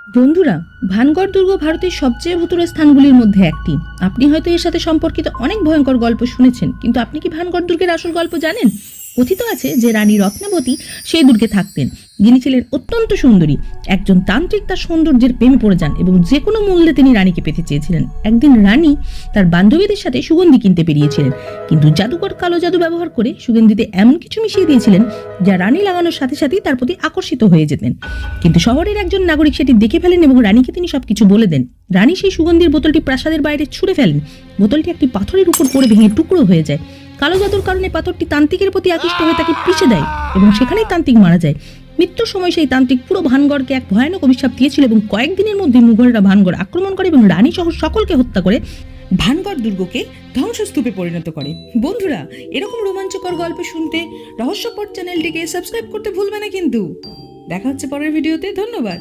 বন্ধুরা, ভানগড় দুর্গ ভারতের সবচেয়ে ভুতুড়ে স্থানগুলির মধ্যে একটি। আপনি হয়তো এর সাথে সম্পর্কিত অনেক ভয়ঙ্কর গল্প শুনেছেন, কিন্তু আপনি কি ভানগড় দুর্গের আসল গল্প জানেন? কথিত আছে যে রানী রত্নাবতী সেই দুর্গে থাকতেন, যিনি ছিলেন অত্যন্ত সুন্দরী। একজন তান্ত্রিক তার সৌন্দর্যের প্রেমে পড়ে যান এবং যে কোনো মূল্যে তিনি রানীকে পেতে চেয়েছিলেন। একদিন রানী তার বান্ধবীদের সাথে সুগন্ধি কিনতে বেরিয়েছিলেন, কিন্তু জাদুকর কালো জাদু ব্যবহার করে সুগন্ধিতে এমন কিছু মিশিয়ে দিয়েছিলেন যা রানী লাগানোর সাথে সাথেই তার প্রতি আকর্ষিত হয়ে যেতেন। কিন্তু শহরের একজন নাগরিক সেটি দেখে ফেলেন এবং রানীকে তিনি সবকিছু বলে দেন। রানী সেই সুগন্ধির বোতলটি প্রাসাদের বাইরে ছুঁড়ে ফেলেন। বোতলটি একটি পাথরের উপর পড়ে ভেঙে টুকরো হয়ে যায়। কালো জাদুর কারণে পাথরটি তান্ত্রিকের প্রতি আকৃষ্ট হয়ে তাকে পিষে দেয় এবং সেখানেই তান্ত্রিক মারা যায়। মৃত্যুর সময় সেই তান্ত্রিক পুরো ভানগড়কে এক ভয়ানক অভিশাপ দিয়েছিল এবং কয়েকদিনের মধ্যে মুঘলরা ভানগড় আক্রমণ করে এবং রানী সহ সকলকে হত্যা করে ভানগড় দুর্গকে ধ্বংসস্তূপে পরিণত করে। বন্ধুরা, এরকম রোমাঞ্চকর গল্প শুনতে রহস্যপট চ্যানেলটিকে সাবস্ক্রাইব করতে ভুলবে না কিন্তু। দেখা হচ্ছে পরের ভিডিওতে। ধন্যবাদ।